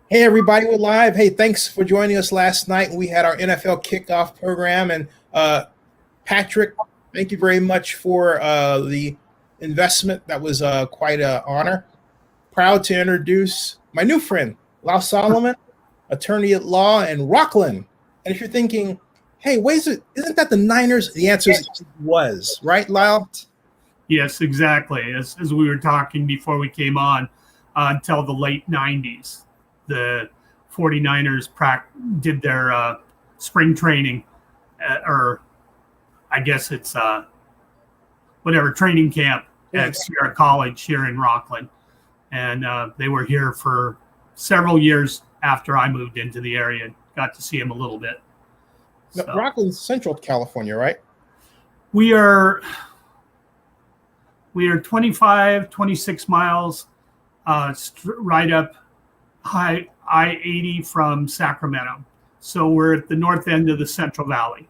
Hey everybody, we're live. Hey, thanks for joining us last night. We had our NFL kickoff program, and Patrick, thank you very much for the investment. That was quite an honor. Proud to introduce my new friend, Lyle Solomon, attorney at law, and Rockin. And if you're thinking, hey, isn't that the Niners? The answer is it was, right, Lyle? Yes, exactly. As we were talking before we came on, until the late 90s, the 49ers did their spring training, or I guess it's whatever, training camp at Sierra College here in Rockin. And they were here for several years after I moved into the area and got to see them a little bit. So. Rockin's Central California, right? We are 25, 26 miles right up I-80 from Sacramento. So we're at the north end of the Central Valley.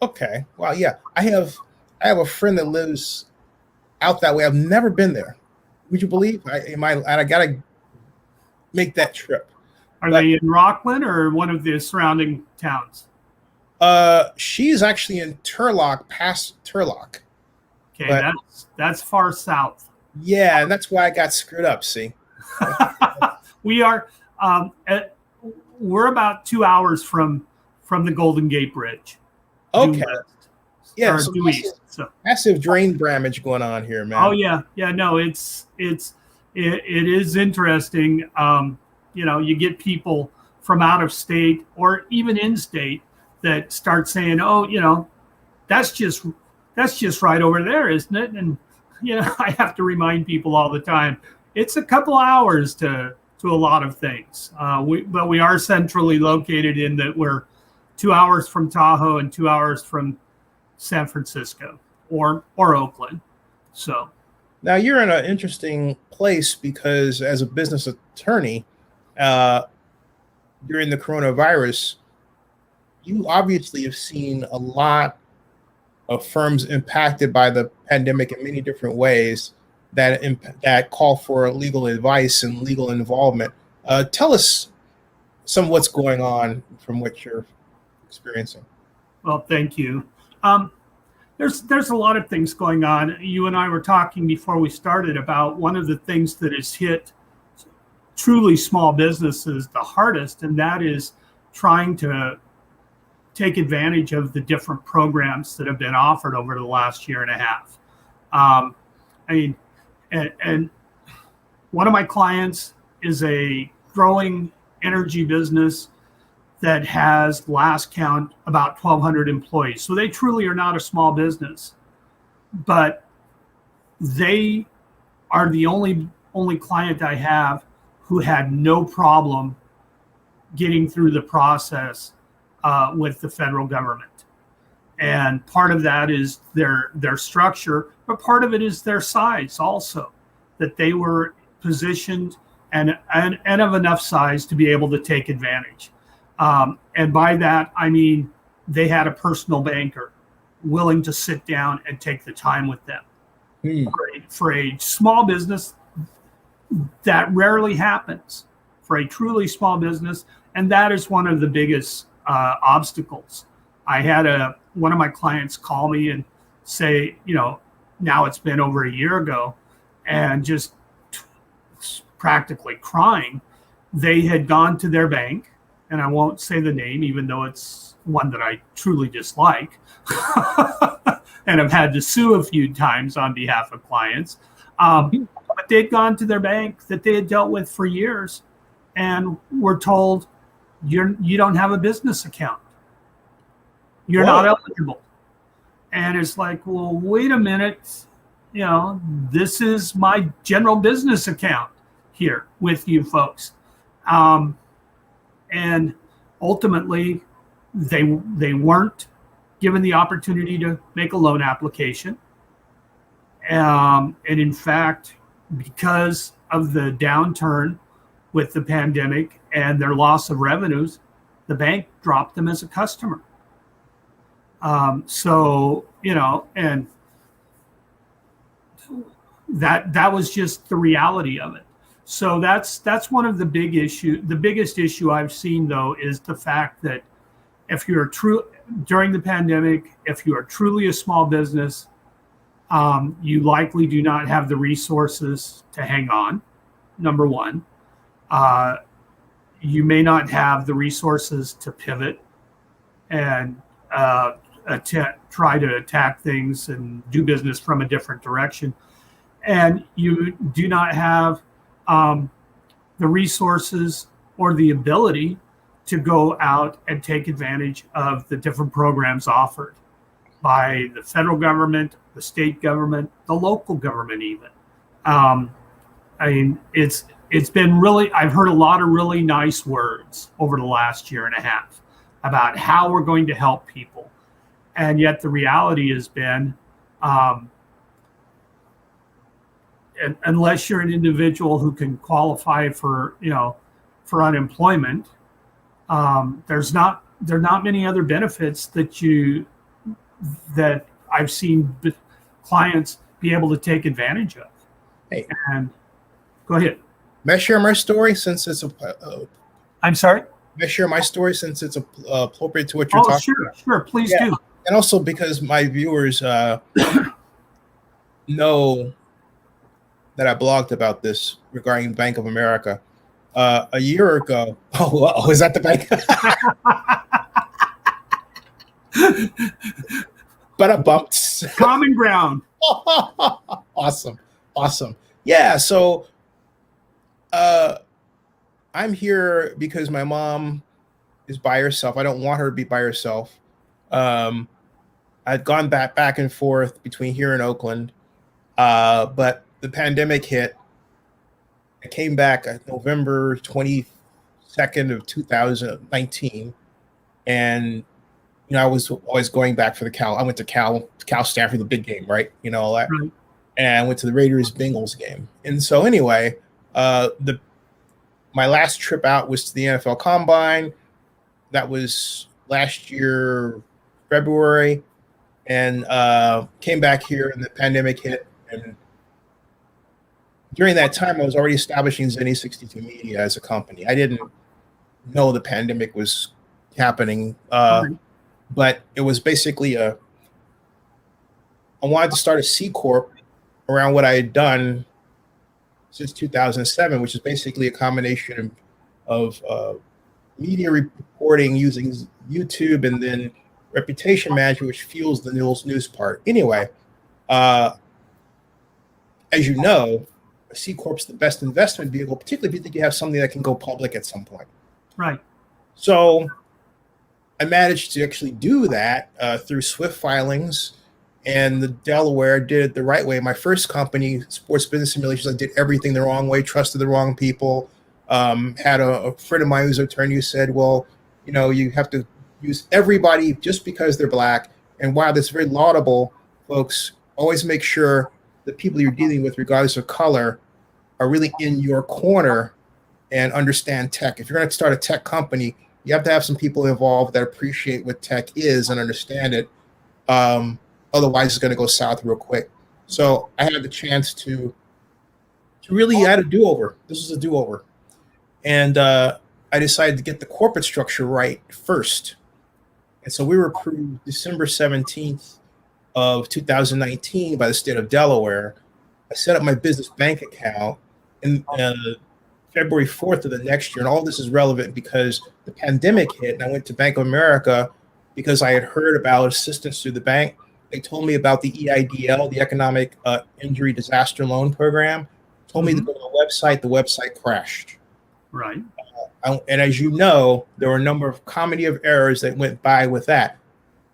Okay. Well, yeah. I have a friend that lives out that way. I've never been there. Would you believe? I gotta make that trip. Are they in Rockin or one of the surrounding towns? She's actually in Turlock, past Turlock. Okay, but that's far south. Yeah, and that's why I got screwed up. See, we are we're about 2 hours from the Golden Gate Bridge. Okay. Yeah, so massive drain damage going on here, man. Oh yeah. No, it is interesting. You get people from out of state or even in state that start saying, "Oh, that's just right over there, isn't it?" And I have to remind people all the time, it's a couple hours to a lot of things. But we are centrally located in that we're 2 hours from Tahoe and 2 hours from San Francisco or Oakland. So now you're in an interesting place because as a business attorney, during the coronavirus, you obviously have seen a lot of firms impacted by the pandemic in many different ways that call for legal advice and legal involvement. Tell us some of what's going on from what you're experiencing. Well, thank you. There's a lot of things going on. You and I were talking before we started about one of the things that has hit truly small businesses the hardest, and that is trying to take advantage of the different programs that have been offered over the last year and a half. And one of my clients is a growing energy business that has, last count, about 1,200 employees. So they truly are not a small business, but they are the only client I have who had no problem getting through the process with the federal government. And part of that is their structure, but part of it is their size also, that they were positioned and of enough size to be able to take advantage. And by that, I mean, they had a personal banker willing to sit down and take the time with them. For a small business, that rarely happens. For a truly small business, and that is one of the biggest obstacles. I had one of my clients call me and say, now it's been over a year ago, and just practically crying. They had gone to their bank, and I won't say the name, even though it's one that I truly dislike, and I've had to sue a few times on behalf of clients. But they'd gone to their bank that they had dealt with for years, and were told, you don't have a business account. You're not eligible. And it's like, well, wait a minute. This is my general business account here with you folks. And ultimately, they weren't given the opportunity to make a loan application. And in fact, because of the downturn with the pandemic and their loss of revenues, the bank dropped them as a customer. And that was just the reality of it. So that's one of the big issue. The biggest issue I've seen though is the fact that if you're during the pandemic, if you are truly a small business, you likely do not have the resources to hang on. Number one, you may not have the resources to pivot and try to attack things and do business from a different direction. And you do not have the resources or the ability to go out and take advantage of the different programs offered by the federal government, the state government, the local government even. I mean, it's been really, I've heard a lot of really nice words over the last year and a half about how we're going to help people. And yet the reality has been, unless you're an individual who can qualify for unemployment, there are not many other benefits that I've seen clients be able to take advantage of. Hey, and go ahead. May I share my story since it's I'm sorry. May I share my story since it's appropriate to what you're talking about? Sure, please do. And also because my viewers know that I blogged about this regarding Bank of America a year ago. Oh, is that the bank? But I bumped. Common ground. Awesome. Yeah, so I'm here because my mom is by herself. I don't want her to be by herself. I'd gone back and forth between here and Oakland, but the pandemic hit. I came back November 22nd of 2019, and I was always going back for the Cal. I went to Cal Stanford, the big game, right? All that. Right. And I went to the Raiders Bengals game. And so anyway, my last trip out was to the NFL Combine. That was last year, February, and came back here and the pandemic hit. And during that time, I was already establishing Zenny 62 Media as a company. I didn't know the pandemic was happening, but it was basically I wanted to start a CCorp around what I had done since 2007, which is basically a combination of media reporting using YouTube and then reputation management, which fuels the news part. Anyway, as you know, a C Corp's the best investment vehicle, particularly if you think you have something that can go public at some point. Right. So I managed to actually do that through Swift filings, and the Delaware did it the right way. My first company, Sports Business Simulations, I did everything the wrong way, trusted the wrong people. Had a friend of mine who's an attorney who said, well, you have to use everybody just because they're black. And while that's very laudable, folks, always make sure the people you're dealing with, regardless of color, are really in your corner and understand tech. If you're going to start a tech company, you have to have some people involved that appreciate what tech is and understand it. Otherwise, it's going to go south real quick. So I had the chance to really had a do-over. This was a do-over. And I decided to get the corporate structure right first. And so we were approved December 17th of 2019 by the state of Delaware. I set up my business bank account in February 4th of the next year. And all this is relevant because the pandemic hit and I went to Bank of America because I had heard about assistance through the bank. They told me about the EIDL, the Economic Injury Disaster Loan Program. Told me to go to the website. The website crashed. Right. And as you know, there were a number of comedy of errors that went by with that.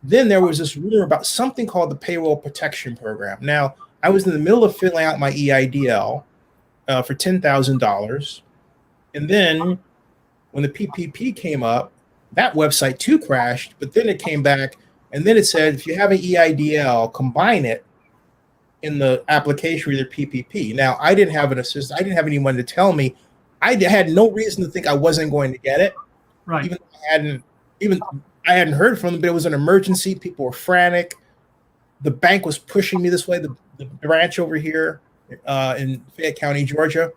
Then there was this rumor about something called the Payroll Protection Program. Now, I was in the middle of filling out my EIDL for $10,000. And then when the PPP came up, that website too crashed, but then it came back. And then it said, if you have an EIDL, combine it in the application with your PPP. Now, I didn't have an assistant. I didn't have anyone to tell me. I had no reason to think I wasn't going to get it. Right. Even I hadn't heard from them, but it was an emergency. People were frantic. The bank was pushing me this way. The branch over here in Fayette County, Georgia.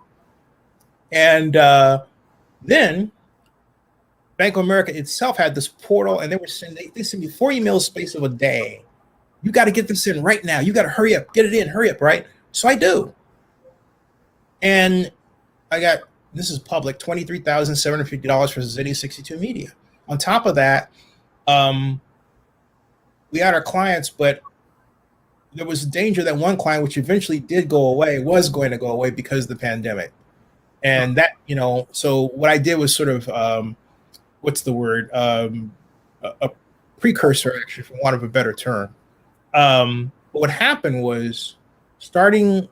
And then Bank of America itself had this portal, and they were sending they sent me 4 emails space of a day. You got to get this in right now. You got to hurry up, get it in, hurry up, right? So I do. And I got, this is public, $23,750 for Zenny 62 Media. On top of that, we had our clients, but there was a danger that one client, which eventually did go away, was going to go away because of the pandemic. And that, so what I did was sort of, what's the word? A precursor, actually, for want of a better term. But what happened was, starting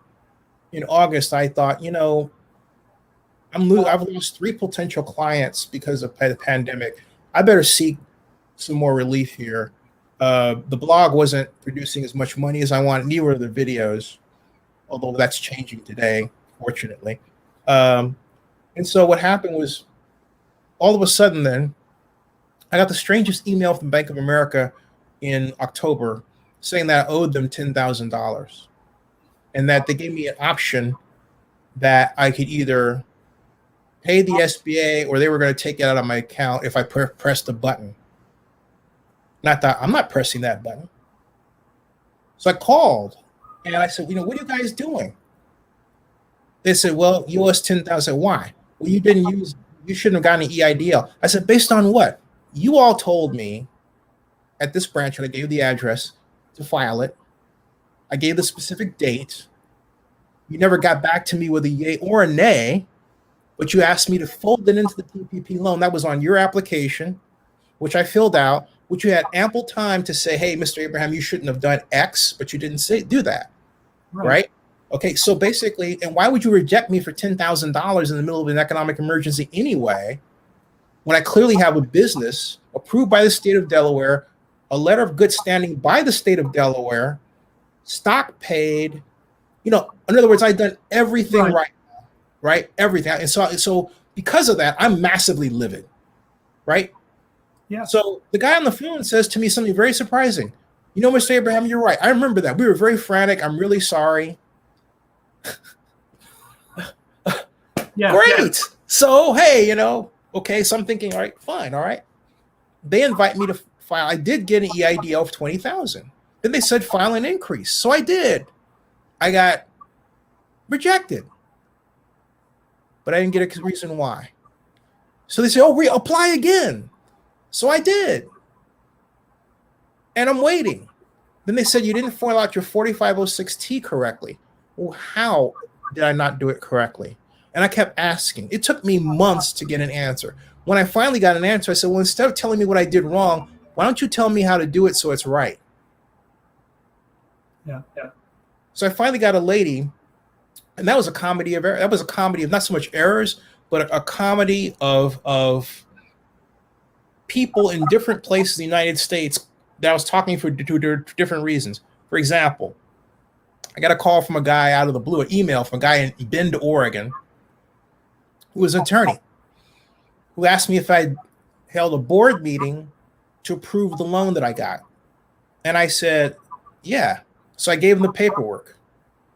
in August, I thought, I've lost 3 potential clients because of the pandemic. I better seek some more relief here. The blog wasn't producing as much money as I wanted, neither were the videos, although that's changing today, fortunately. And so what happened was, all of a sudden then, I got the strangest email from Bank of America in October saying that I owed them $10,000 and that they gave me an option that I could either pay the SBA or they were going to take it out of my account if I pressed the button. And I thought, I'm not pressing that button. So I called and I said, what are you guys doing? They said, well, you owe us $10,000. I said, why? Well, you shouldn't have gotten an EIDL. I said, based on what? You all told me at this branch, when I gave the address to file it, I gave the specific date. You never got back to me with a yay or a nay, but you asked me to fold it into the PPP loan. That was on your application, which I filled out, which you had ample time to say, hey, Mr. Abraham, you shouldn't have done X, but you didn't do that, right? Okay, so basically, and why would you reject me for $10,000 in the middle of an economic emergency anyway, when I clearly have a business approved by the state of Delaware, a letter of good standing by the state of Delaware, stock paid, in other words, I've done everything right? Everything. And so because of that, I'm massively livid, right? Yeah. So the guy on the phone says to me something very surprising. Mr. Abraham, you're right. I remember that. We were very frantic. I'm really sorry. Yeah. Great. Yeah. So, hey, okay. So I'm thinking, all right, fine. All right. They invite me to file. I did get an EIDL of $20,000. Then they said file an increase. So I did. I got rejected. But I didn't get a reason why. So they said, oh, reapply again. So I did. And I'm waiting. Then they said, you didn't fill out your 4506T correctly. Well, how did I not do it correctly? And I kept asking. It took me months to get an answer. When I finally got an answer, I said, well, instead of telling me what I did wrong, why don't you tell me how to do it so it's right? Yeah. So I finally got a lady, and that was a comedy of error. That was a comedy of not so much errors, but a comedy of people in different places in the United States that I was talking for different reasons. For example, I got a call from a guy out of the blue, an email from a guy in Bend, Oregon, who was an attorney, who asked me if I held a board meeting to approve the loan that I got. And I said, yeah. So I gave him the paperwork.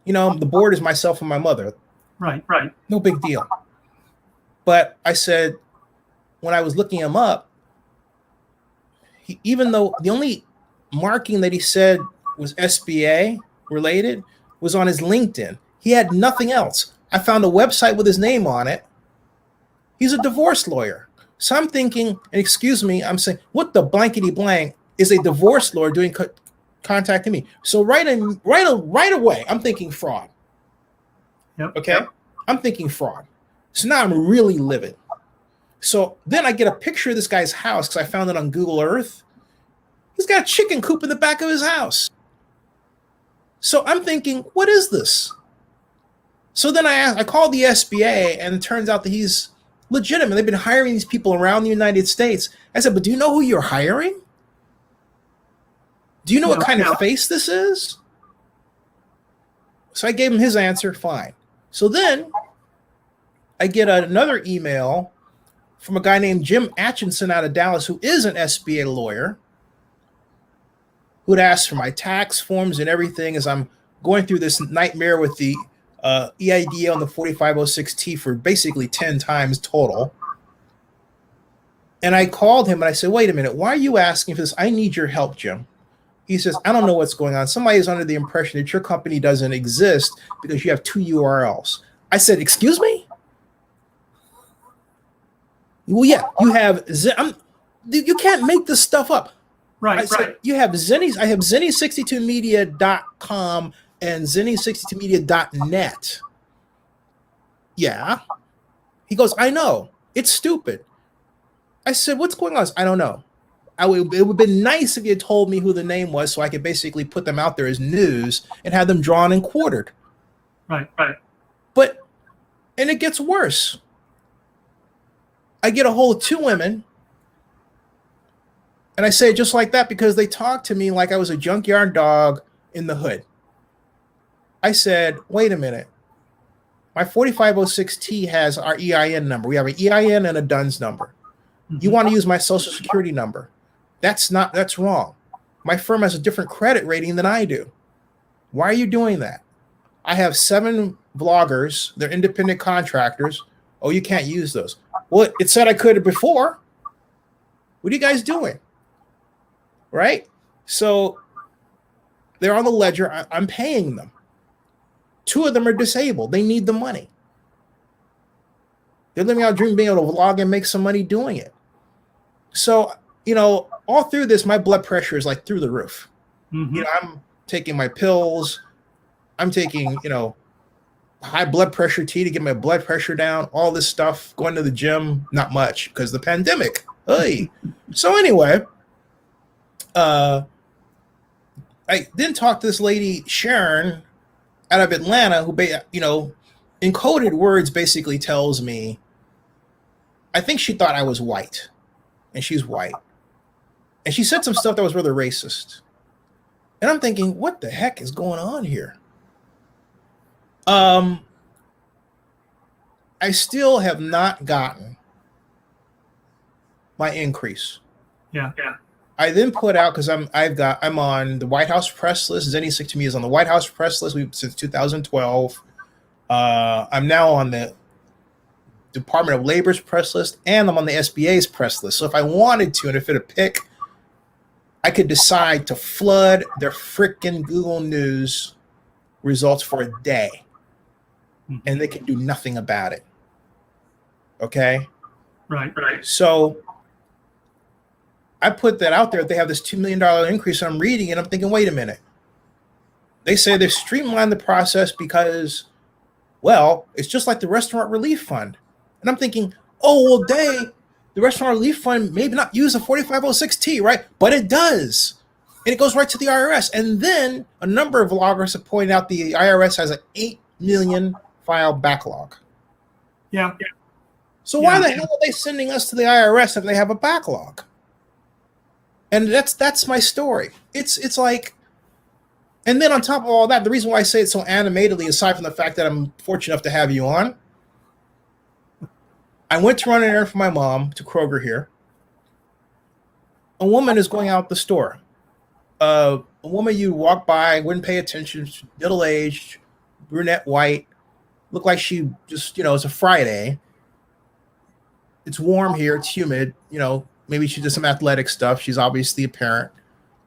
The board is myself and my mother. Right. No big deal. But I said, when I was looking him up, even though the only marking that he said was SBA related was on his LinkedIn, he had nothing else. I found a website with his name on it. He's a divorce lawyer. So I'm thinking, and excuse me, I'm saying, what the blankety blank is a divorce lawyer doing contacting me? So right away, I'm thinking fraud. Yep. Okay. Yep. I'm thinking fraud. So now I'm really livid. So then I get a picture of this guy's house because I found it on Google Earth. He's got a chicken coop in the back of his house. So I'm thinking, what is this? So then I called the SBA, and it turns out that he's legitimate. They've been hiring these people around the United States. I said, but do you know who you're hiring? Do you know what kind of face this is? So I gave him his answer, fine. So then I get another email from a guy named Jim Atchison out of Dallas, who is an SBA lawyer, who had asked for my tax forms and everything as I'm going through this nightmare with the EIDA on the 4506T for basically 10 times total. And I called him and I said, wait a minute, why are you asking for this? I need your help, Jim. He says, I don't know what's going on. Somebody is under the impression that your company doesn't exist because you have 2 URLs. I said, excuse me? Well, yeah, you have, you can't make this stuff up. Right, right. You have Zenny, I have Zenny62media.com and Zenny62media.net. Yeah. He goes, I know. It's stupid. I said, what's going on? I don't know. It would have been nice if you had told me who the name was so I could basically put them out there as news and have them drawn and quartered. Right, right. But, and it gets worse. I get a hold of 2 women, and I say it just like that because they talked to me like I was a junkyard dog in the hood. I said, wait a minute. My 4506T has our EIN number. We have an EIN and a DUNS number. You want to use my social security number. That's wrong. My firm has a different credit rating than I do. Why are you doing that? I have 7 bloggers. They're independent contractors. Oh, you can't use those. Well, it said I could have before. What are you guys doing? Right? So they're on the ledger. I'm paying them. 2 of them are disabled. They need the money. They're living out a dream being able to vlog and make some money doing it. So, all through this, my blood pressure is like through the roof. Mm-hmm. I'm taking my pills. I'm taking, high blood pressure tea to get my blood pressure down, all this stuff, going to the gym, not much because of the pandemic. Hey. So anyway, I then talked to this lady, Sharon, out of Atlanta, who, in coded words basically tells me, I think she thought I was white, and she's white. And she said some stuff that was rather racist. And I'm thinking, what the heck is going on here? I still have not gotten my increase. Yeah. I then put out, because I'm on the White House press list. Zenny to me is on the White House press list since 2012. I'm now on the Department of Labor's press list, and I'm on the SBA's press list. So if I wanted to, and if it a pick, I could decide to flood their frickin' Google News results for a day, and they can do nothing about it. Okay? Right. So I put that out there. They have this $2 million increase. I'm reading, and I'm thinking, wait a minute. They say they've streamlined the process because, well, it's just like the Restaurant Relief Fund. And I'm thinking, oh, well, the Restaurant Relief Fund maybe not use a 4506T, right? But it does. And it goes right to the IRS. And then a number of vloggers have pointed out the IRS has an 8 million file backlog. Yeah. So why the hell are they sending us to the IRS if they have a backlog? And that's my story. It's like, and then on top of all that, the reason why I say it so animatedly, aside from the fact that I'm fortunate enough to have you on, I went to run an errand for my mom to Kroger here. A woman is going out the store. A woman you walk by, wouldn't pay attention, middle-aged, brunette, white, looked like she just, it's a Friday. It's warm here. It's humid. Maybe she did some athletic stuff. She's obviously a parent.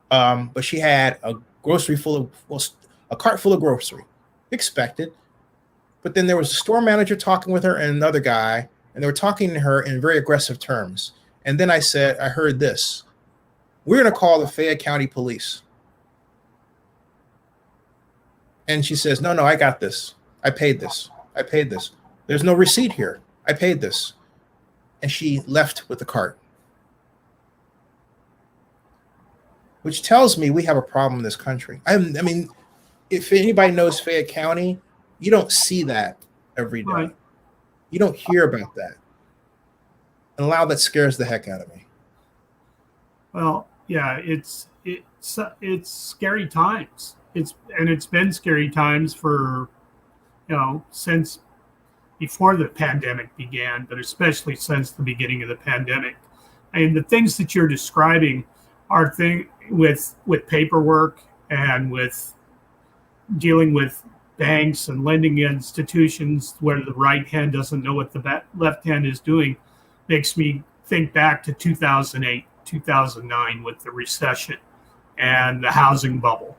But she had a cart full of grocery. Expected. But then there was a store manager talking with her and another guy, and they were talking to her in very aggressive terms. And then I heard this. We're going to call the Fayette County Police. And she says, no, I got this. I paid this. There's no receipt here. I paid this. And she left with the cart. Which tells me we have a problem in this country. I mean, if anybody knows Fayette County, you don't see that every day. Right. You don't hear about that. And that scares the heck out of me. Well, yeah, it's scary times. It's been scary times for, since before the pandemic began, but especially since the beginning of the pandemic. And the things that you're describing are with paperwork and with dealing with banks and lending institutions where the right hand doesn't know what the left hand is doing makes me think back to 2008, 2009 with the recession and the housing bubble.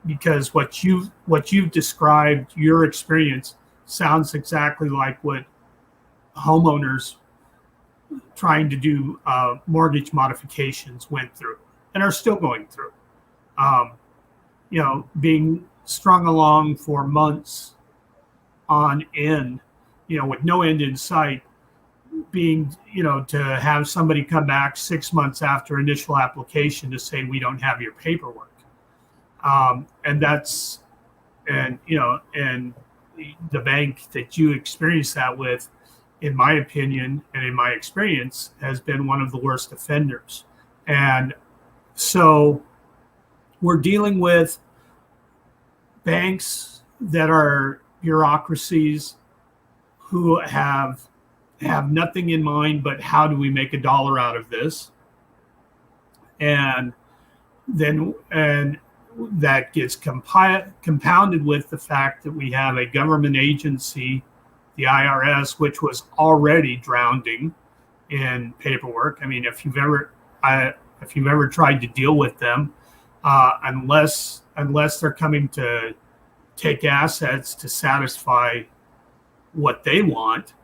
Because what you've described, your experience sounds exactly like what homeowners trying to do mortgage modifications went through and are still going through. Being strung along for months on end, with no end in sight, being, to have somebody come back 6 months after initial application to say, we don't have your paperwork. And the bank that you experience that with, in my opinion and in my experience, has been one of the worst offenders. And so we're dealing with banks that are bureaucracies who have nothing in mind but how do we make a dollar out of this, and that gets compounded with the fact that we have a government agency, the IRS, which was already drowning in paperwork. I mean, if you've ever tried to deal with them, unless they're coming to take assets to satisfy what they want,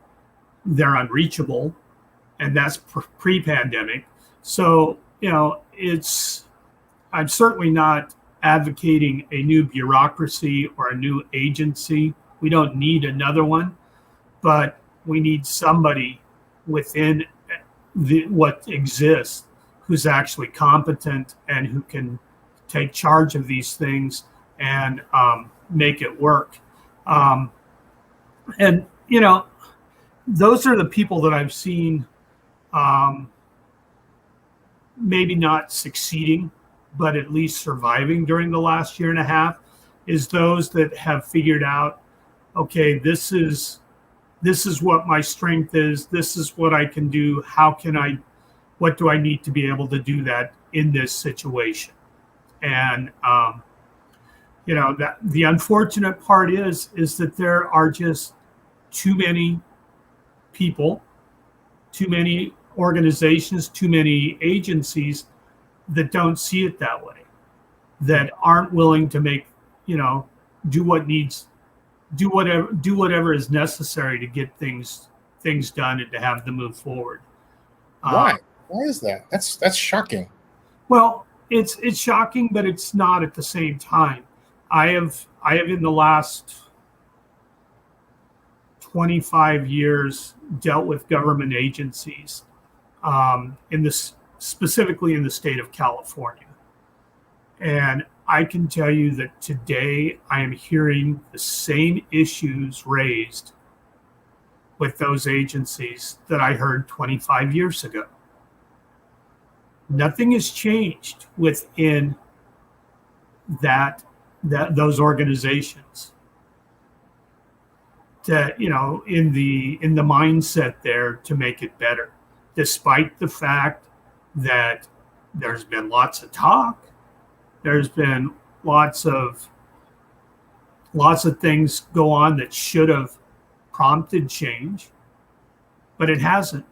they're unreachable, and that's pre-pandemic. So, I'm certainly not advocating a new bureaucracy or a new agency. We don't need another one, but we need somebody within what exists who's actually competent and who can take charge of these things and make it work. And those are the people that I've seen maybe not succeeding, but at least surviving during the last year and a half, is those that have figured out, okay, this is what my strength is. This is what I can do. What do I need to be able to do that in this situation? And, that the unfortunate part is that there are just too many people, too many organizations, too many agencies that don't see it that way, that aren't willing to make, do whatever is necessary to get things done and to have them move forward. Why? Why is that? That's shocking. Well, it's shocking, but it's not at the same time. I have in the last 25 years dealt with government agencies, specifically in the state of California. And I can tell you that today I am hearing the same issues raised with those agencies that I heard 25 years ago. Nothing has changed within those organizations. In the mindset there to make it better, despite the fact that there's been lots of talk, there's been lots of things go on that should have prompted change, but it hasn't,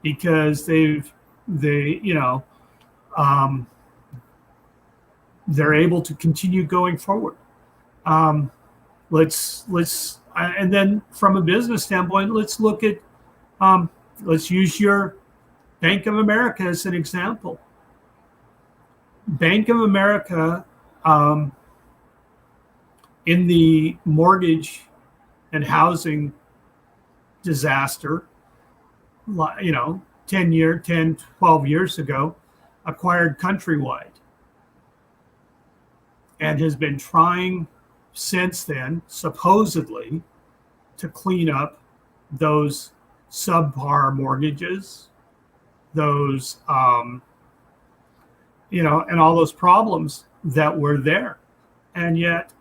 because they're able to continue going forward. And then from a business standpoint, let's look at, let's use your Bank of America as an example. Bank of America, in the mortgage and housing disaster, 12 years ago, acquired Countrywide, and has been trying since then, supposedly, to clean up those subpar mortgages, those, and all those problems that were there. And yet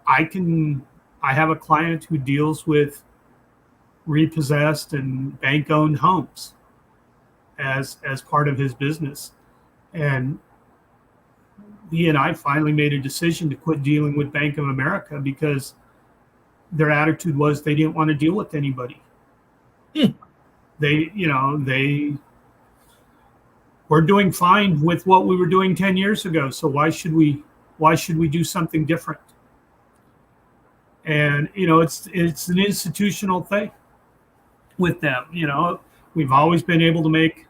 I have a client who deals with repossessed and bank-owned homes as part of his business. And he and I finally made a decision to quit dealing with Bank of America because their attitude was they didn't want to deal with anybody. They were doing fine with what we were doing 10 years ago. So why should we do something different? And, it's an institutional thing with them. We've always been able to make,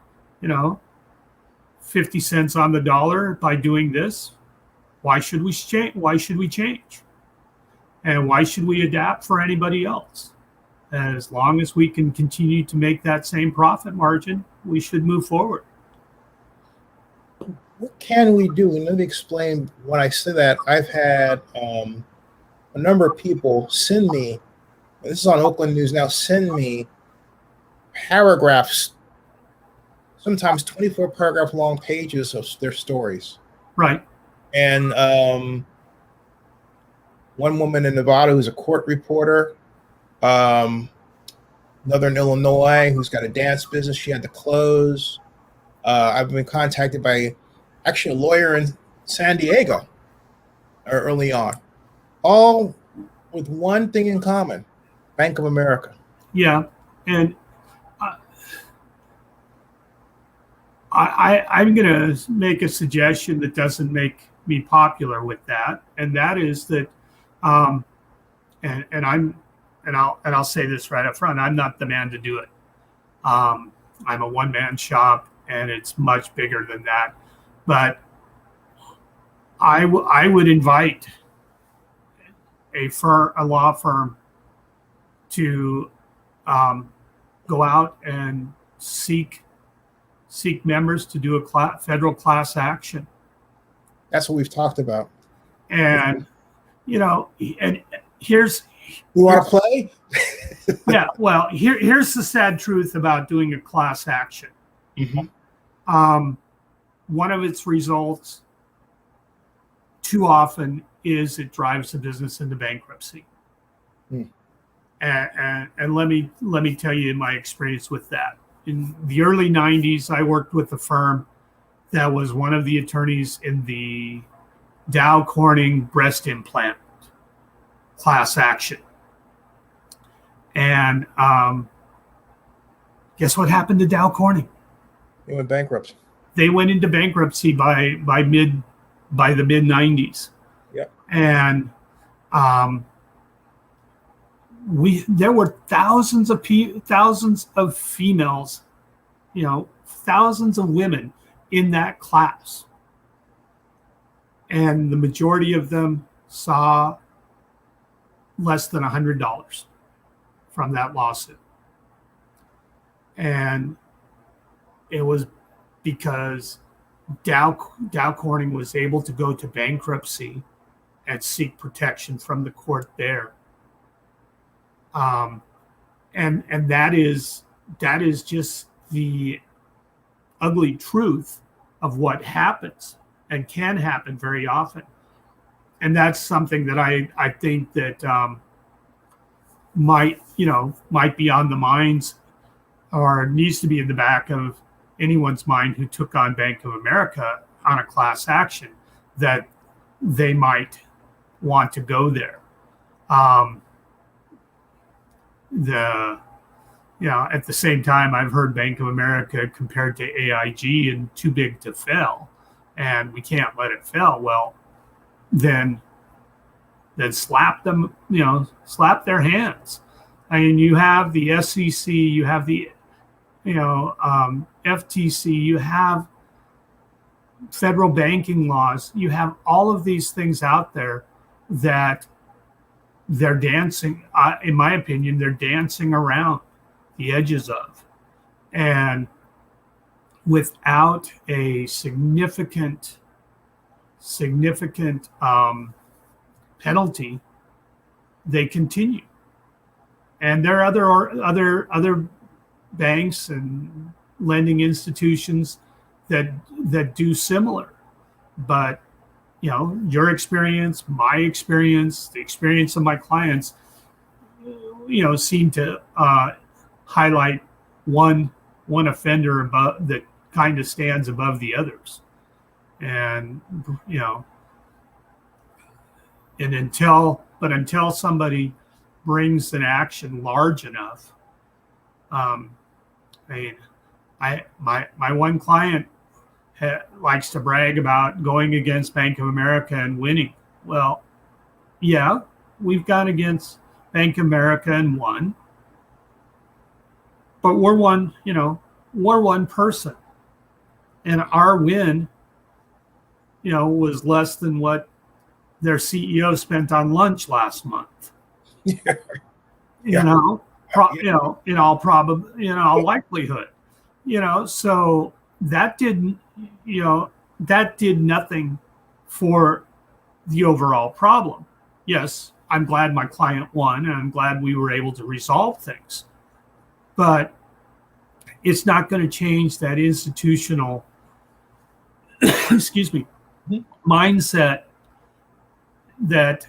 50 cents on the dollar by doing this. Why should we change? Why should we change? And why should we adapt for anybody else? As long as we can continue to make that same profit margin, we should move forward. What can we do? And let me explain. When I say that, I've had a number of people send me, this is on Oakland News Now, send me paragraphs, sometimes 24 paragraph long pages of their stories. Right. And one woman in Nevada who's a court reporter, another in Illinois who's got a dance business she had to close. I've been contacted by actually a lawyer in San Diego early on, all with one thing in common: Bank of America. Yeah. And I'm going to make a suggestion that doesn't make me popular with that, and that is that, and I'll say this right up front: I'm not the man to do it. I'm a one-man shop, and it's much bigger than that. But I would invite a law firm to go out and seek members to do a federal class action. That's what we've talked about. And and here's you want to play? Yeah. Well, here's the sad truth about doing a class action. Mm-hmm. One of its results too often is it drives the business into bankruptcy. And let me tell you my experience with that. In the early 90s, I worked with a firm that was one of the attorneys in the Dow Corning breast implant class action. And guess what happened to Dow Corning? They went bankrupt. They went into bankruptcy by the mid 90s. Yep. And there were thousands of females, thousands of women in that class, and the majority of them saw less than $100 from that lawsuit. And it was because Dow Corning was able to go to bankruptcy and seek protection from the court there. And that is just the ugly truth of what happens and can happen very often. And that's something that I think that might be on the minds, or needs to be in the back of anyone's mind who took on Bank of America on a class action, that they might want to go there. At the same time, I've heard Bank of America compared to AIG and too big to fail, and we can't let it fail. Well, then slap them, slap their hands. I mean, you have the SEC, you have the, FTC, you have federal banking laws, you have all of these things out there that they're dancing, in my opinion, they're dancing around the edges of. And without a significant penalty, they continue. And there are other banks and lending institutions that do similar. But your experience, my experience, the experience of my clients, seem to highlight one offender above that kind of stands above the others. And, you know, and until somebody brings an action large enough, I mean, my one client likes to brag about going against Bank of America and winning. Well, yeah, we've gone against Bank of America and won, but we're one person, and our win, was less than what their CEO spent on lunch last month. Yeah. In all likelihood, so that did nothing for the overall problem. Yes, I'm glad my client won, and I'm glad we were able to resolve things, but it's not going to change that institutional excuse me, mindset that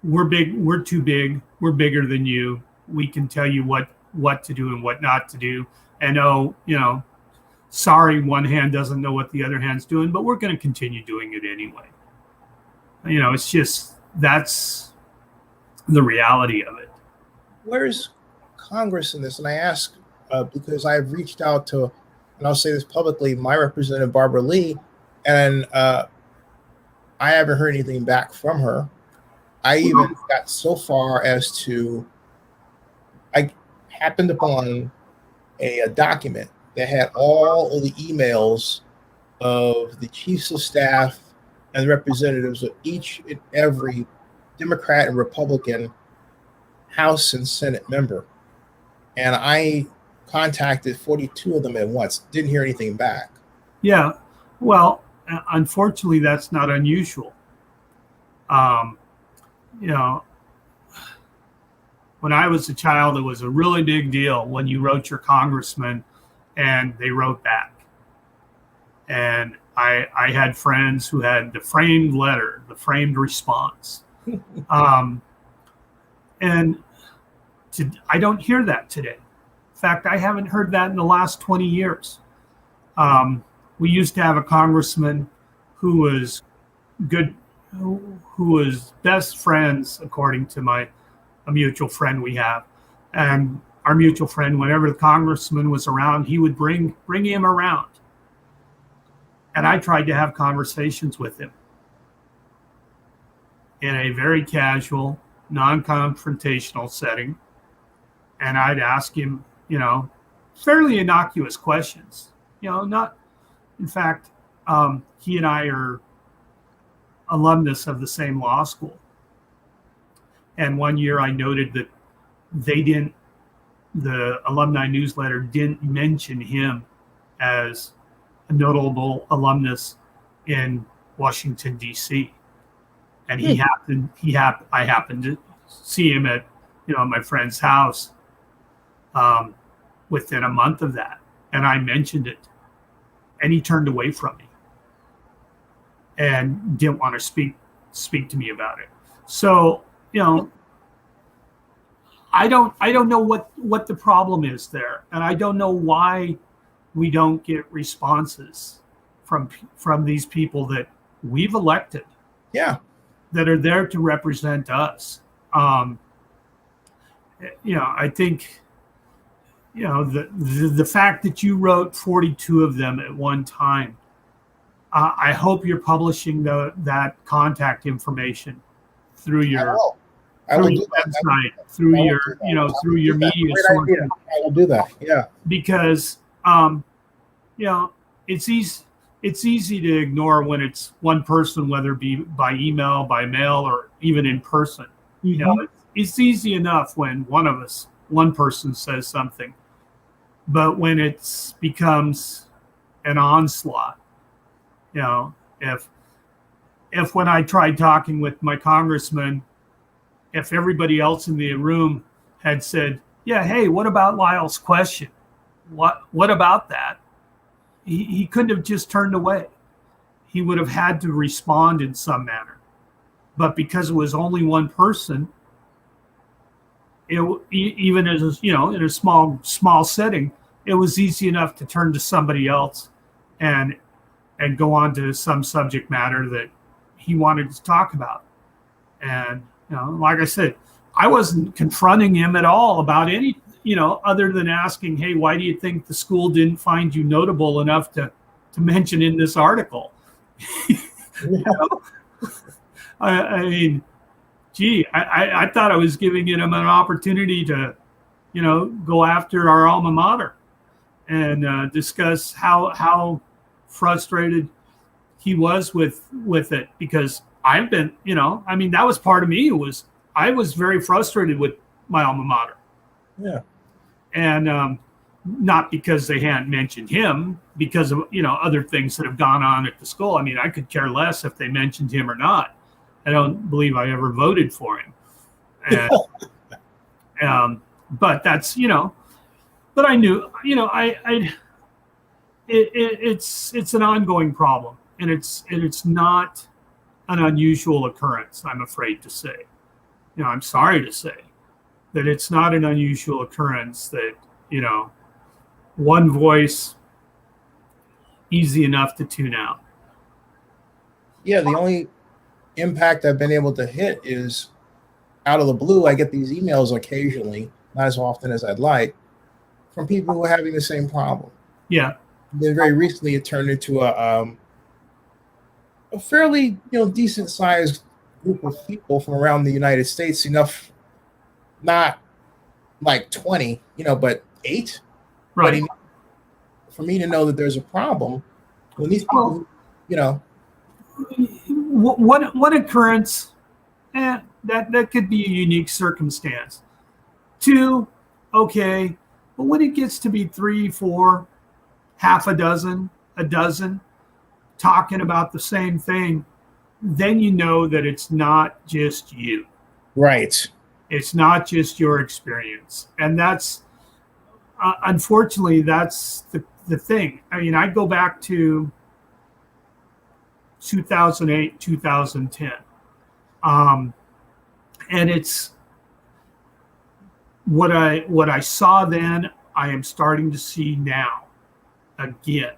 we're big, we're too big, we're bigger than you. We can tell you what to do and what not to do. And sorry, one hand doesn't know what the other hand's doing, but we're going to continue doing it anyway. It's just, that's the reality of it. Where's Congress in this? And I ask because I've reached out to, and I'll say this publicly, my representative, Barbara Lee, and I haven't heard anything back from her. I even got so far as to, I happened upon a document that had all of the emails of the chiefs of staff and the representatives of each and every Democrat and Republican House and Senate member. And I contacted 42 of them at once, didn't hear anything back. Yeah, well, unfortunately, that's not unusual. When I was a child, it was a really big deal when you wrote your congressman and they wrote back. And I had friends who had the framed letter, the framed response. And I don't hear that today. In fact, I haven't heard that in the last 20 years. We used to have a congressman who was good, who was best friends, according to a mutual friend we have. And our mutual friend, whenever the congressman was around, he would bring him around. And I tried to have conversations with him in a very casual, non-confrontational setting. And I'd ask him, fairly innocuous questions, not, in fact, he and I are alumnus of the same law school. And one year I noted that the alumni newsletter didn't mention him as a notable alumnus in Washington, D.C. And I happened to see him at, my friend's house within a month of that. And I mentioned it, and he turned away from me and didn't want to speak to me about it. So, I don't know what the problem is there, and I don't know why we don't get responses from these people that we've elected. Yeah, that are there to represent us. I think, the fact that you wrote 42 of them at one time, I hope you're publishing that contact information through your website, through your media sources. I will do that. Yeah, because it's easy to ignore when it's one person, whether it be by email, by mail, or even in person. Mm-hmm. It's easy enough when one person says something, but when it becomes an onslaught, if when I tried talking with my congressman, if everybody else in the room had said, yeah, hey, what about Lyle's question? What about that? He couldn't have just turned away. He would have had to respond in some manner. But because it was only one person, even as in a small setting, it was easy enough to turn to somebody else and and go on to some subject matter that he wanted to talk about. And, like I said, I wasn't confronting him at all about any, other than asking, hey, why do you think the school didn't find you notable enough to mention in this article? I mean, gee, I thought I was giving him an opportunity to, go after our alma mater and discuss how frustrated he was with it, because I've been, that was part of me. I was very frustrated with my alma mater. Yeah. And not because they hadn't mentioned him, because of, other things that have gone on at the school. I mean, I could care less if they mentioned him or not. I don't believe I ever voted for him. And, but that's, but I knew, it's an ongoing problem, and it's not an unusual occurrence, I'm afraid to say. I'm sorry to say that it's not an unusual occurrence that, one voice, easy enough to tune out. Yeah, the only impact I've been able to hit is out of the blue. I get these emails occasionally, not as often as I'd like, from people who are having the same problem. Yeah. Then very recently, it turned into a fairly decent sized group of people from around the United States. Enough, not like 20, but 8. Right. But for me to know that there's a problem when these people, one occurrence, that could be a unique circumstance. 2, okay, but when it gets to be 3, 4, half a dozen, talking about the same thing, then you know that it's not just you. Right. It's not just your experience. And that's, unfortunately, that's the thing. I mean, I go back to 2008, 2010. And it's what I saw then, I am starting to see now, again,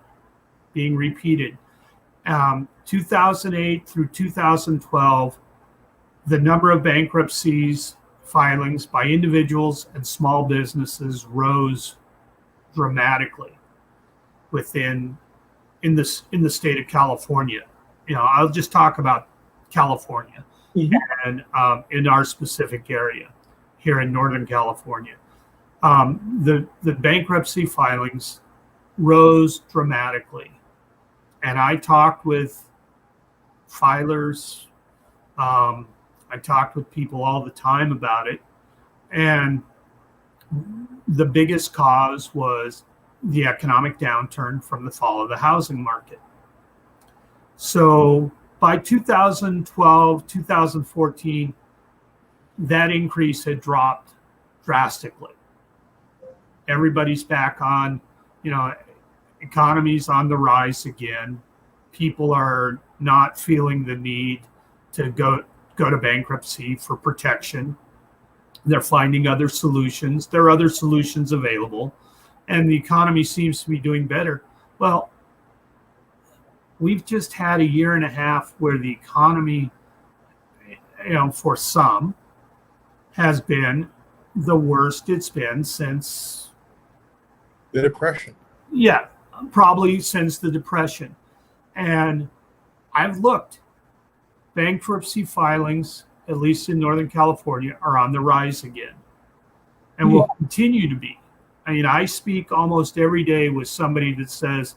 being repeated. 2008 through 2012, the number of bankruptcies filings by individuals and small businesses rose dramatically in the state of California. I'll just talk about California. Mm-hmm. And in our specific area here in Northern California, the bankruptcy filings rose dramatically. And I talked with filers. I talked with people all the time about it. And the biggest cause was the economic downturn from the fall of the housing market. So by 2012, 2014, that increase had dropped drastically. Everybody's back on, economy's on the rise again. People are not feeling the need to go to bankruptcy for protection. They're finding other solutions. There are other solutions available, and the economy seems to be doing better. Well, we've just had a year and a half where the economy, for some, has been the worst it's been since the Depression. Yeah, probably since the Depression. And I've looked. Bankruptcy filings, at least in Northern California, are on the rise again and will continue to be. I mean, I speak almost every day with somebody that says,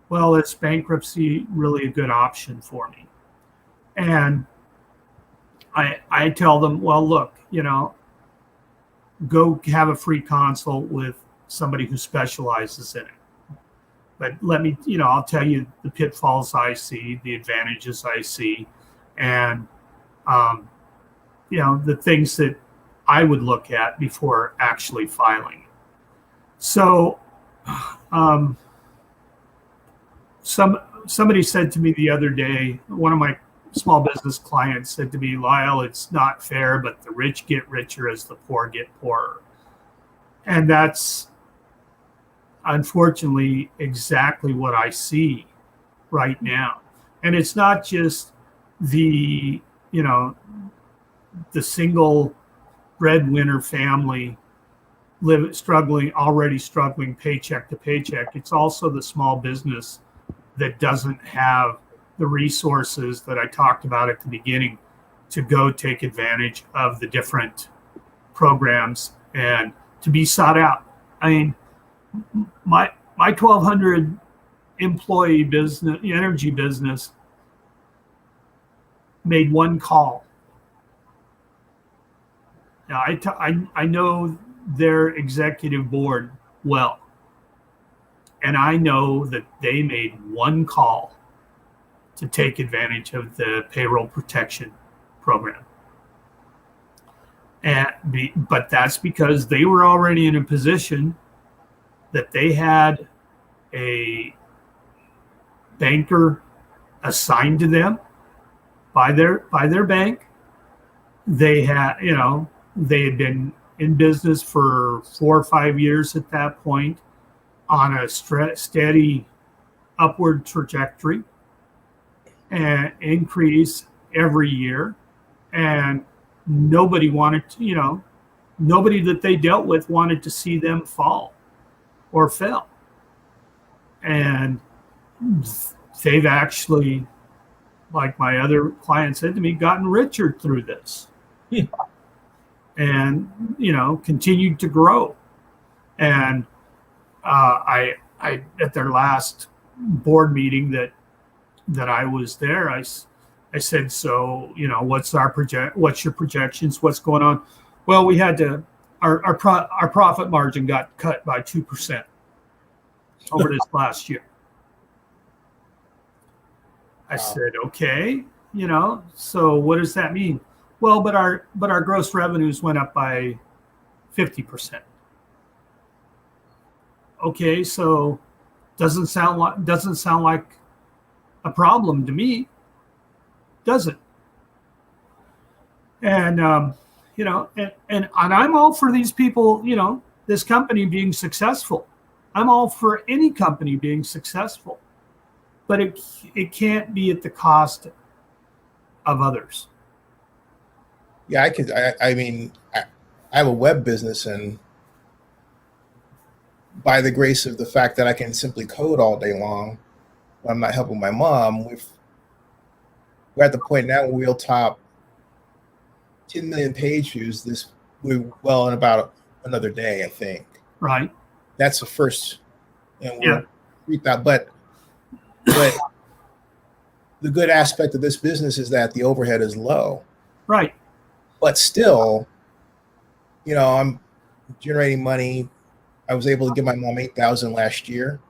well, is bankruptcy really a good option for me? And I tell them, well, look, go have a free consult with somebody who specializes in it. But let me, I'll tell you the pitfalls I see, the advantages I see, and, the things that I would look at before actually filing. So somebody said to me the other day, one of my small business clients said to me, Lyle, it's not fair, but the rich get richer as the poor get poorer. And that's unfortunately exactly what I see. right now. And it's not just the, the single breadwinner family already struggling paycheck to paycheck. It's also the small business that doesn't have the resources that I talked about at the beginning to go take advantage of the different programs and to be sought out. I mean, my 1,200 employee business, energy business, made one call. Now, I know their executive board well, and I know that they made one call to take advantage of the payroll protection program. But that's because they were already in a position that they had a banker assigned to them by their bank. They had been in business for 4 or 5 years at that point, on a steady upward trajectory and increase every year, and nobody that they dealt with wanted to see them fall or fail. And they've actually, like my other client said to me, gotten richer through this. And continued to grow. And I at their last board meeting that I was there, I said, so what's your projections? What's going on? Well, we had to our profit margin got cut by 2% over this last year. I said, okay, so what does that mean? Well, but our gross revenues went up by 50%. Okay, so doesn't sound like a problem to me, does it? And and I'm all for these people, this company being successful. I'm all for any company being successful, but it can't be at the cost of others. Yeah, I have a web business, and by the grace of the fact that I can simply code all day long, I'm not helping my mom. We're at the point now where we'll top 10 million page views in about another day, I think. Right. That's the first. And yeah. But the good aspect of this business is that the overhead is low. Right. But still, I'm generating money. I was able to give my mom $8,000 last year.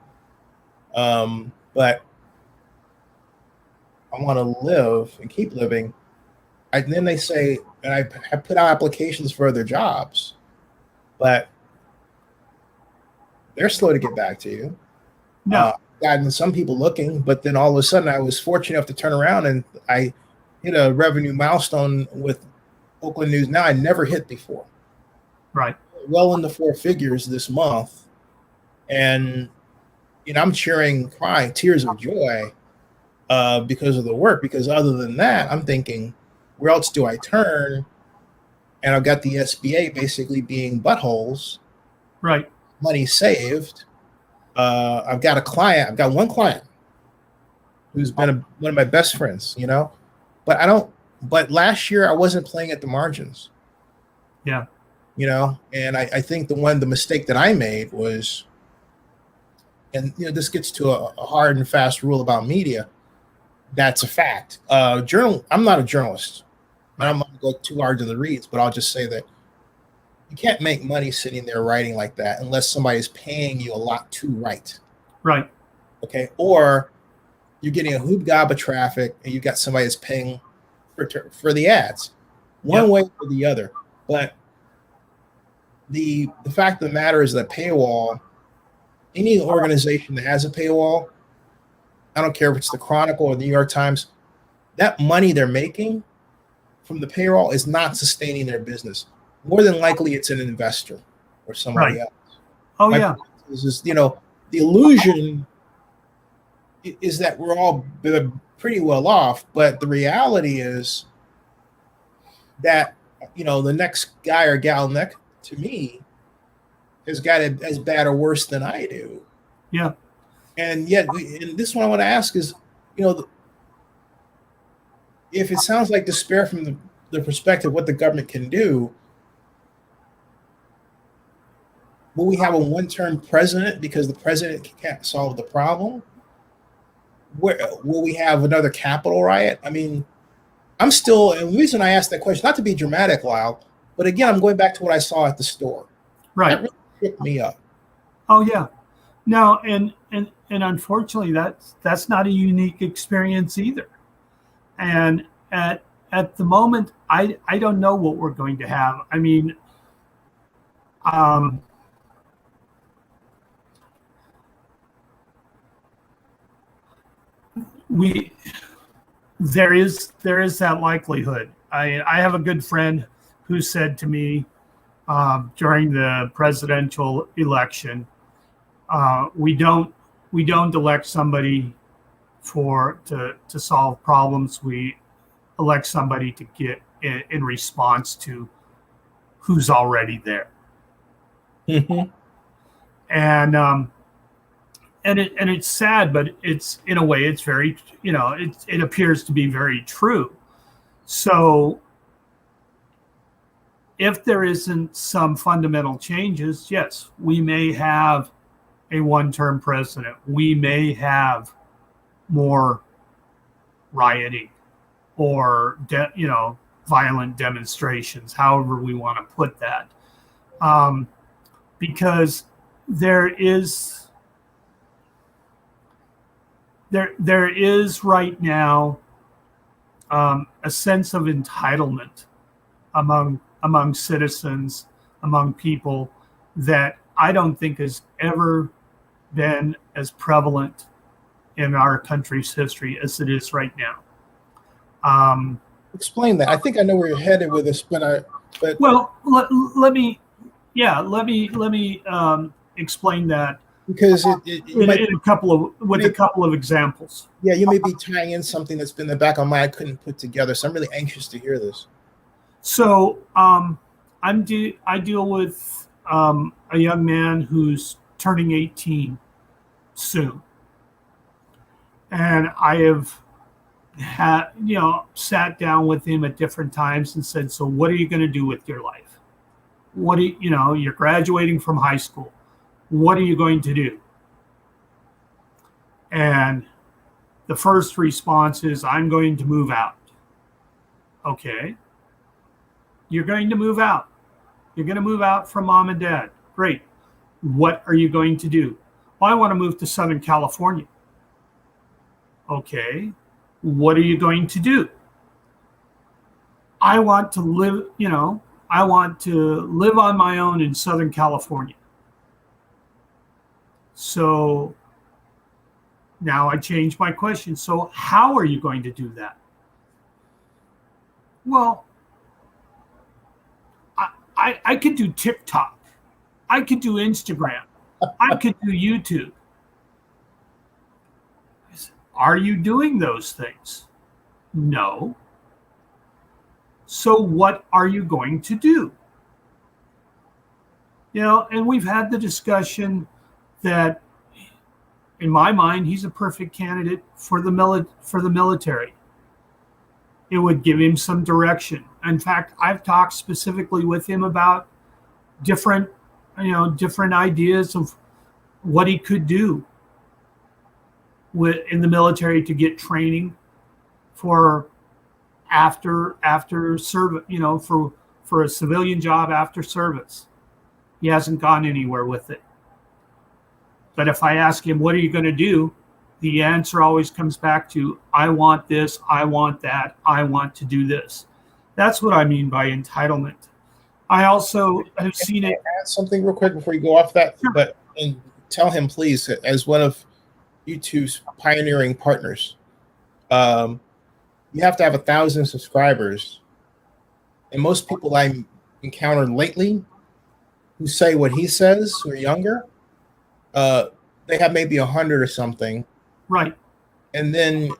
But I want to live and keep living. And then they say, and I put out applications for other jobs, but they're slow to get back to you. No. Gotten some people looking, but then all of a sudden I was fortunate enough to turn around and I hit a revenue milestone with Oakland News Now I never hit before. Right. Well in the 4 figures this month. And I'm crying tears of joy because of the work. Because other than that, I'm thinking, where else do I turn? And I've got the SBA basically being buttholes. Right. Money saved. I've got one client who's been one of my best friends, but last year I wasn't playing at the margins. Yeah. And I think the mistake that I made was, and this gets to a hard and fast rule about media. That's a fact. I'm not a journalist. And I'm not going to go too hard to the reads, but I'll just say that you can't make money sitting there writing like that unless somebody's paying you a lot to write. Right. Okay. Or you're getting a hoop gob of traffic and you've got somebody that's paying for the ads, one way or the other. But the fact of the matter is that paywall, any organization that has a paywall, I don't care if it's the Chronicle or the New York Times, that money they're making from the payroll is not sustaining their business. More than likely, it's an investor or somebody else. Oh, My point is the illusion is that we're all pretty well off, but the reality is that the next guy or gal next to me has got it as bad or worse than I do. Yeah. And yet, and this one I want to ask is, if it sounds like despair from the perspective of what the government can do, will we have a one-term president because the president can't solve the problem? Where will we have another Capitol riot? I mean, and the reason I asked that question, not to be dramatic, Lyle, but again, I'm going back to what I saw at the store. Right. That really shook me up. Oh yeah. No, and unfortunately that's not a unique experience either. And at the moment, I don't know what we're going to have. I mean, there is that likelihood. I have a good friend who said to me during the presidential election, we don't elect somebody to solve problems. We elect somebody to get in response to who's already there. Mm-hmm. And it's sad, but it's, in a way, it's very, it appears to be very true. So if there isn't some fundamental changes, yes, we may have a one-term president. We may have more rioting or violent demonstrations, however we want to put that, because there is right now a sense of entitlement among citizens, among people, that I don't think has ever been as prevalent in our country's history as it is right now. Explain that. I think I know where you're headed with this, but well, let me explain that, because in a couple of examples. Yeah, you may be tying in something that's been in the back of my mind I couldn't put together. So I'm really anxious to hear this. So I deal with a young man who's turning 18 soon, and I have sat down with him at different times and said, so what are you going to do with your life? What do you're graduating from high school. What are you going to do? And the first response is, I'm going to move out. Okay. You're going to move out. You're going to move out from mom and dad. Great. What are you going to do? Well, I want to move to Southern California. Okay. What are you going to do? I want to live on my own in Southern California. So now I change my question. So how are you going to do that? Well, I could do TikTok. I could do Instagram. I could do YouTube. Are you doing those things? No. So what are you going to do? And we've had the discussion that, in my mind, he's a perfect candidate for the military. It would give him some direction. In fact, I've talked specifically with him about different ideas of what he could do in the military to get training for after service, for a civilian job after service. He hasn't gone anywhere with it. But if I ask him, what are you going to do? The answer always comes back to, I want this, I want that, I want to do this. That's what I mean by entitlement. I also have seen it. Add something real quick before you go off that, Sure. and tell him, please, as one of YouTube's pioneering partners, you have to have 1,000 subscribers. And most people I encountered lately who say what he says, who are younger, they have maybe 100 or something. Right. and then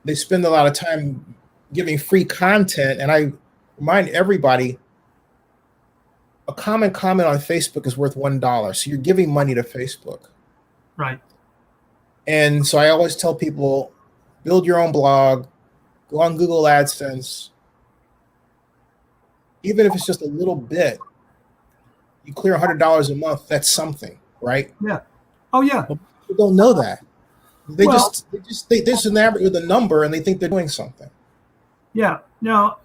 they spend a lot of time giving free content. And I remind everybody, a common comment on Facebook is worth $1. So you're giving money to Facebook. Right. And so I always tell people, build your own blog, go on Google AdSense. Even if it's just a little bit, you clear $100 a month, that's something, right? Yeah. Oh yeah. But people don't know that. They just enamored with a number and they think they're doing something. Yeah. No.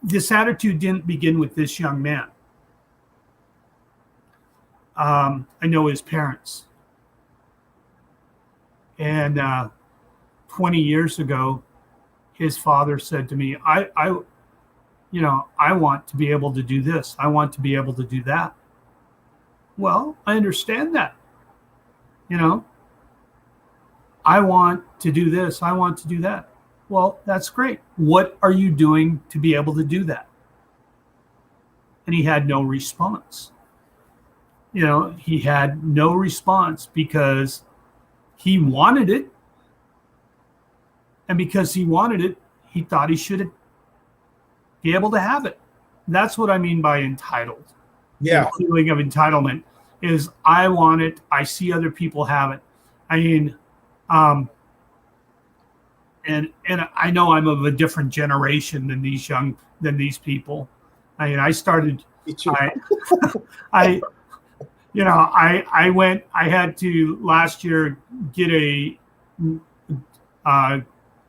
This attitude didn't begin with this young man. I know his parents, and 20 years ago, his father said to me, I want to be able to do this. I want to be able to do that. Well, I understand that. I want to do this. I want to do that. Well, that's great. What are you doing to be able to do that? And he had no response. He had no response because he wanted it. And because he wanted it, he thought he should be able to have it. That's what I mean by entitled. Yeah. The feeling of entitlement is I want it. I see other people have it. I mean, and I know I'm of a different generation than these people. I mean, I started. I had to last year get a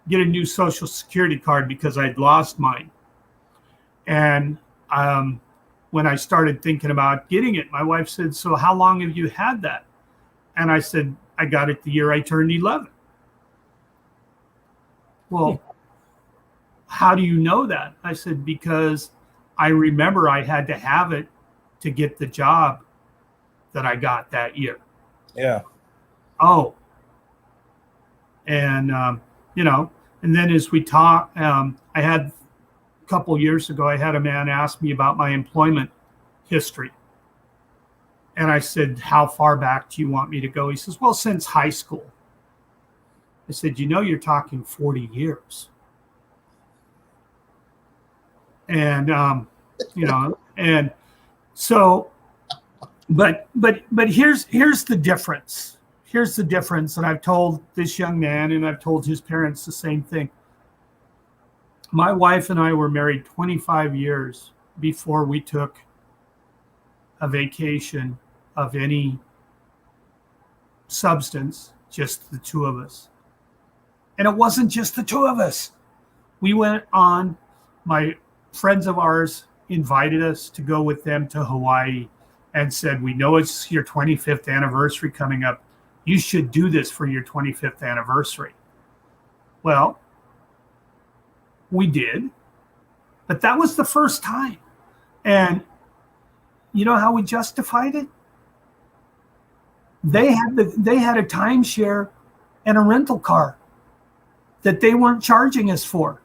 new Social Security card because I'd lost mine. And when I started thinking about getting it, my wife said, "So how long have you had that?" And I said, "I got it the year I turned 11. Well, how do you know that? I said, because I remember I had to have it to get the job that I got that year. Yeah. Oh. And, and then as we talk, I had a couple years ago, I had a man ask me about my employment history. And I said, how far back do you want me to go? He says, well, since high school. I said, you're talking 40 years. And, and so, but here's the difference. Here's the difference. And I've told this young man and I've told his parents the same thing. My wife and I were married 25 years before we took a vacation of any substance, just the two of us. And it wasn't just the two of us. We went on, my friends of ours invited us to go with them to Hawaii and said, we know it's your 25th anniversary coming up. You should do this for your 25th anniversary. Well, we did, but that was the first time. And you know how we justified it? They had a timeshare and a rental car that they weren't charging us for.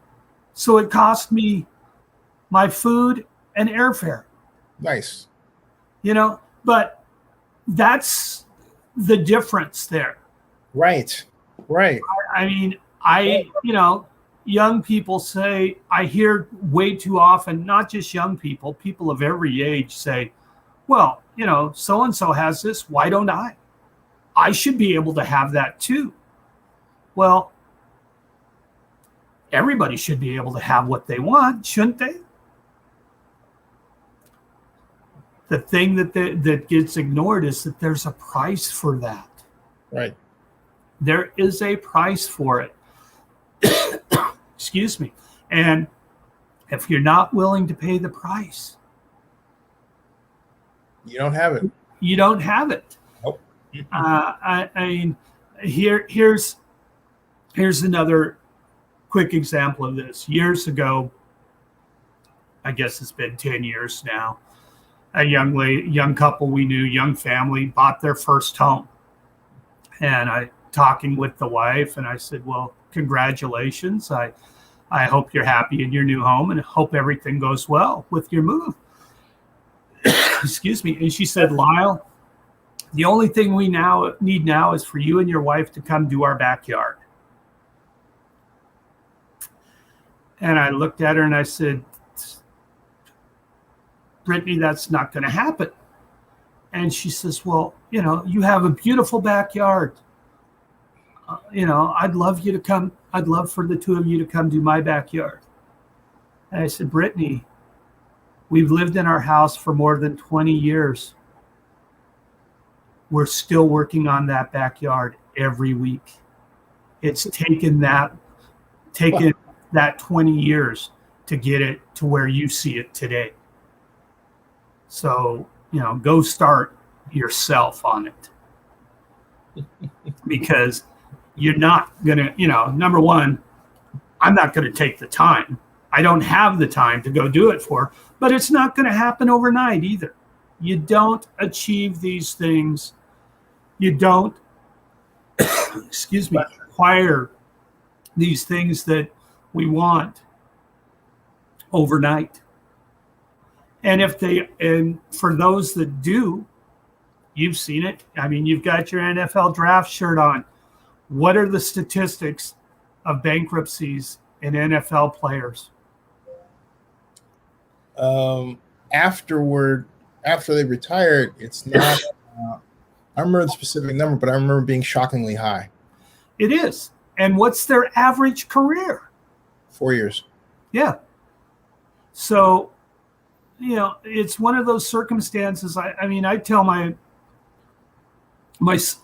So it cost me my food and airfare. Nice. But that's the difference there. Right. I mean, young people say, I hear way too often, not just young people, people of every age say, well, so-and-so has this, why don't I? I should be able to have that too. Well, everybody should be able to have what they want, shouldn't they? The thing that gets ignored is that there's a price for that. Right. There is a price for it. Excuse me. And if you're not willing to pay the price, you don't have it. You don't have it. Nope. I mean, here's another quick example of this. Years ago, I guess it's been 10 years now, a young couple we knew, young family, bought their first home. And I talking with the wife, and I said, well, congratulations. I hope you're happy in your new home and hope everything goes well with your move. Excuse me. And she said, Lyle, The only thing we need now is for you and your wife to come do our backyard. And I looked at her and I said, Brittany, that's not going to happen. And she says, well, you have a beautiful backyard. I'd love you to come. I'd love for the two of you to come do my backyard. And I said, Brittany, we've lived in our house for more than 20 years. We're still working on that backyard every week. It's taken that 20 years to get it to where you see it today. So, go start yourself on it. Because you're not going to, number one, I'm not going to take the time. I don't have the time to go do it for, but it's not going to happen overnight either. You don't achieve these things. You don't, acquire these things that we want overnight. And for those that do, you've seen it. I mean, you've got your NFL draft shirt on. What are the statistics of bankruptcies in NFL players? After they retired, it's not. I remember the specific number, but I remember being shockingly high. It is. And what's their average career? 4 years. Yeah. So, it's one of those circumstances. I tell I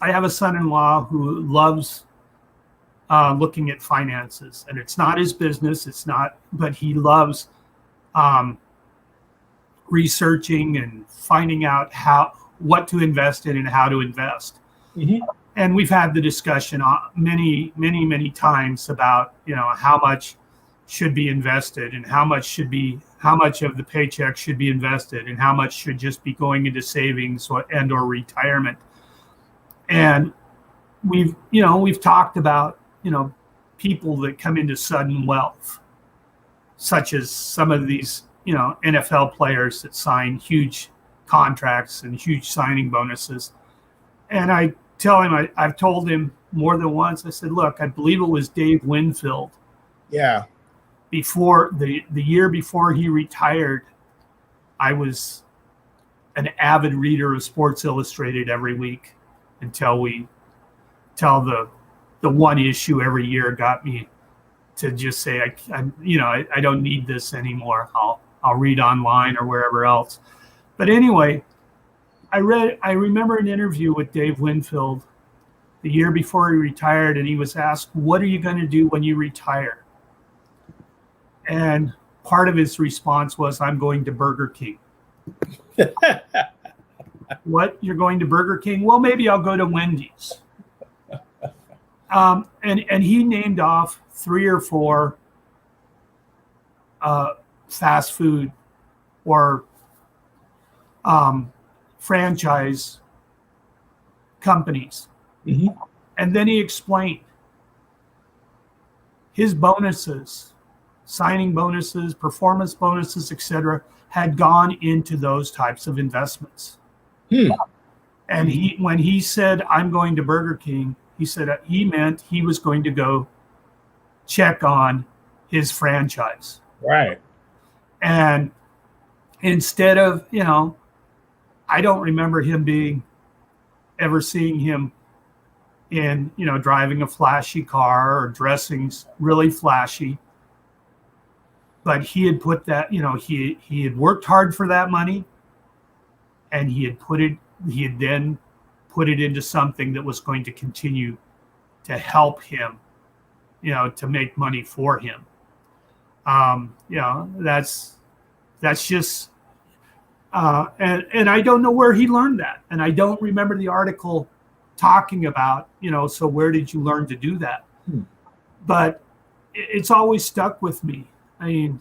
have a son-in-law who loves looking at finances, and it's not his business. But he loves researching and finding out what to invest in and how to invest. Mm-hmm. And we've had the discussion many, many, many times about, how much should be invested and how much of the paycheck should be invested and how much should just be going into savings or retirement. And we've talked about, people that come into sudden wealth, such as some of these, NFL players that sign huge contracts and huge signing bonuses. And I tell him, I've told him more than once, I said, look, I believe it was Dave Winfield. Yeah. Before the year before he retired, I was an avid reader of Sports Illustrated every week until the one issue every year got me to just say, I don't need this anymore. I'll read online or wherever else. But anyway, I remember an interview with Dave Winfield the year before he retired, and he was asked, what are you going to do when you retire? And part of his response was, I'm going to Burger King. What? You're going to Burger King? Well, maybe I'll go to Wendy's. And he named off 3 or 4 fast food or franchise companies. Mm-hmm. And then he explained his bonuses, signing bonuses, performance bonuses, etc., had gone into those types of investments. And when he said, I'm going to Burger King, he said he meant he was going to go check on his franchise. Right. And instead of, I don't remember ever seeing him in, driving a flashy car or dressing really flashy. But he had put that, he had worked hard for that money, and he had then put it into something that was going to continue to help him, to make money for him. That's just, and I don't know where he learned that. And I don't remember the article talking about, so where did you learn to do that? But it's always stuck with me. I mean,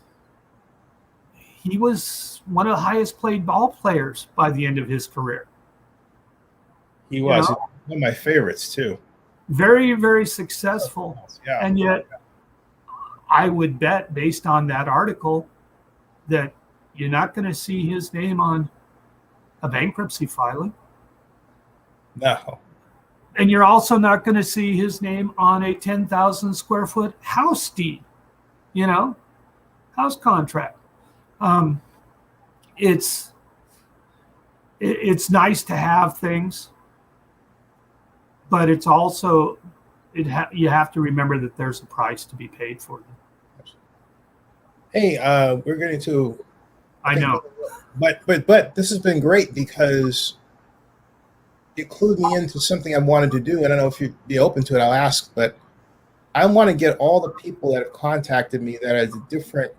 he was one of the highest paid ball players by the end of his career. He was one of my favorites too. Very, very successful. Yeah. And yet I would bet, based on that article, that you're not going to see his name on a bankruptcy filing. No. And you're also not going to see his name on a 10,000 square foot house deed, house contract. It's nice to have things, but it's also you have to remember that there's a price to be paid for them. Hey, we're getting to. I know, but this has been great because it clued me into something I wanted to do. I don't know if you'd be open to it. I'll ask, but I want to get all the people that have contacted me that are the different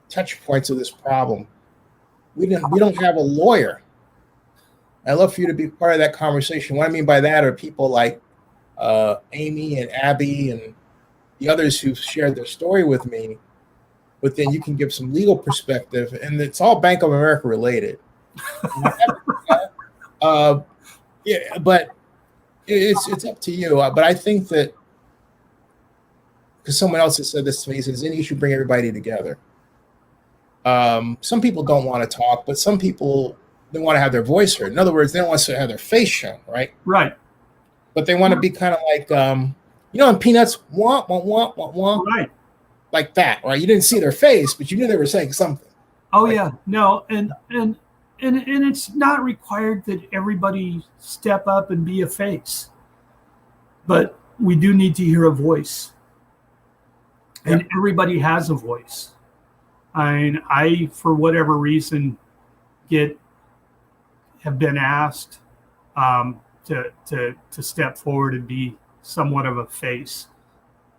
touch points of this problem. We don't have a lawyer. I'd love for you to be part of that conversation. What I mean by that are people like Amy and Abby and the others who've shared their story with me, but then you can give some legal perspective, and it's all Bank of America related. Yeah, but it's up to you. But I think that because someone else has said this to me, he says, "Any, you should bring everybody together." Some people don't want to talk, but some people they want to have their voice heard. In other words, they don't want to have their face shown, right? Right. But they want to be kind of like, in Peanuts, wah, wah, wah, wah, wah, right, like that, right? You didn't see their face, but you knew they were saying something. Oh right? Yeah, no, and it's not required that everybody step up and be a face, but we do need to hear a voice, and everybody has a voice. I for whatever reason have been asked to step forward and be somewhat of a face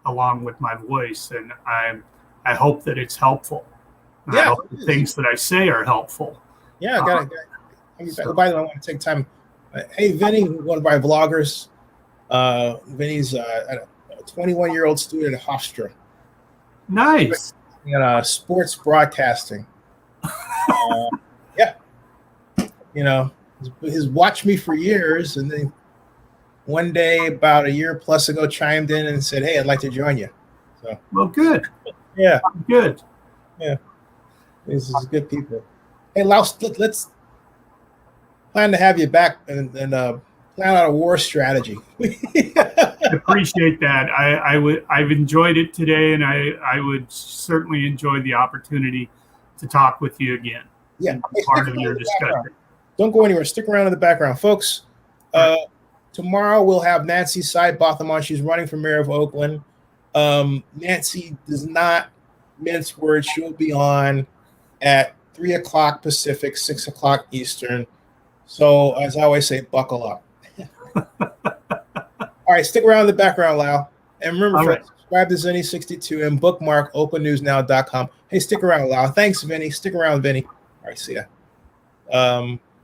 along with my voice, and I hope that it's helpful. I hope the things that I say are helpful. Yeah, got it. By the way, I want to take time. Hey, Vinny, one of our vloggers. Vinny's a 21-year-old student at Hofstra. Nice. In sports broadcasting. Yeah. He's watched me for years, and then one day, about a year plus ago, chimed in and said, "Hey, I'd like to join you." So, well, good. Yeah, good. Yeah, this is good people. Hey, Lyles, let's plan to have you back and plan out a war strategy. I appreciate that. I've enjoyed it today, and I would certainly enjoy the opportunity to talk with you again. Yeah, part of your discussion. Don't go anywhere. Stick around in the background, folks. Tomorrow we'll have Nancy Seibotham on. She's running for mayor of Oakland. Nancy does not mince words. She'll be on at 3 o'clock Pacific, 6 o'clock Eastern. So, as I always say, buckle up. All right, stick around in the background, Lyle. And remember, friends, subscribe to Zenny62 and bookmark opennewsnow.com. Hey, stick around, Lyle. Thanks, Vinny. Stick around, Vinny. All right, see ya.